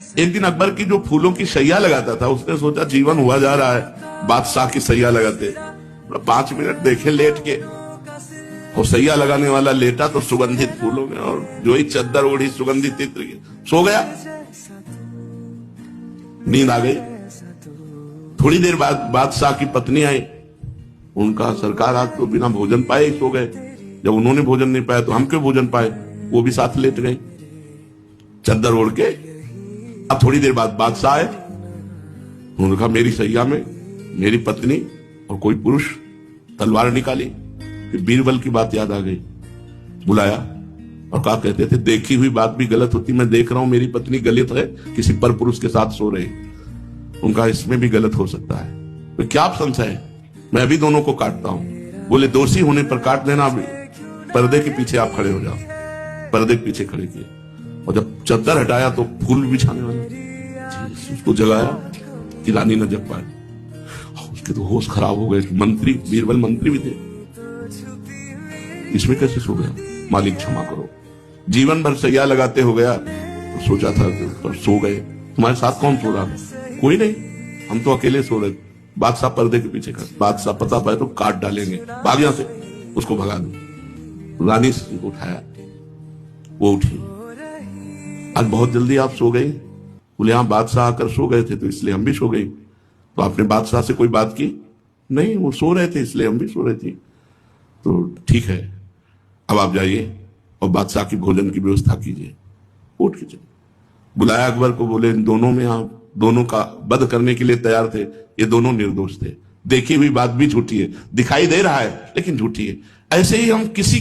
एक दिन अकबर की जो फूलों की सैया लगाता था, उसने सोचा जीवन हुआ जा रहा है बादशाह की सैया लगाते, 5 मिनट देखे लेट के, और सैया लगाने वाला लेटा तो सुगंधित फूलों में, और जो ही चद्दर ओढ़ी सुगंधित इत्र की, सो गया। नींद आ गई। थोड़ी देर बाद बादशाह की पत्नी आई, उनका सरकार आज तो बिना भोजन पाए ही सो गए। जब उन्होंने भोजन नहीं पाया तो हम क्यों भोजन पाए? वो भी साथ लेट गए चद्दर ओढ़ के। अब थोड़ी देर बाद बादशाह आए, उन्होंने कहा मेरी सैया में मेरी पत्नी और कोई पुरुष, तलवार निकाली। फिर बीरबल की बात याद आ गई, बुलाया और कहा, कहते थे देखी हुई बात भी गलत होती, मैं देख रहा हूं मेरी पत्नी गलत है, किसी पर पुरुष के साथ सो रही। उनका इसमें भी गलत हो सकता है, तो क्या संशय है, मैं अभी दोनों को काटता हूं। बोले दोषी होने पर काट देना, अभी पर्दे के पीछे आप खड़े हो जाओ। पर्दे के पीछे खड़े किए, और जब चद्दर हटाया तो फूल बिछाने वाला, उसको जगाया कि रानी न जग पाए। उसके तो होश खराब हो गए। मंत्री, बीरबल मंत्री भी थे, इसमें कैसे सो गया? मालिक क्षमा करो, जीवन भर सैया लगाते हो गया, तो सोचा था पर सो गए। तुम्हारे साथ कौन सो रहा? कोई नहीं, हम तो अकेले सो रहे। बादशाह पर्दे के पीछे खड़े, बादशाह पता पाए तो काट डालेंगे, भाग यहां से, उसको भगा दो। रानी को उठाया, वो उठी, आज बहुत जल्दी आप सो गई? बोले हाँ, बादशाह आकर सो गए थे तो इसलिए हम भी सो गई। तो आपने बादशाह से कोई बात की? नहीं, वो सो रहे थे इसलिए हम भी सो रहे थे। तो ठीक है, अब आप जाइए और बादशाह की भोजन की व्यवस्था कीजिए। उठ के चले, बुलाया अकबर को। बोले इन दोनों में आप दोनों का वध करने के लिए तैयार थे, ये दोनों निर्दोष थे। देखी हुई बात भी झूठी है, दिखाई दे रहा है लेकिन झूठी है। ऐसे ही हम किसी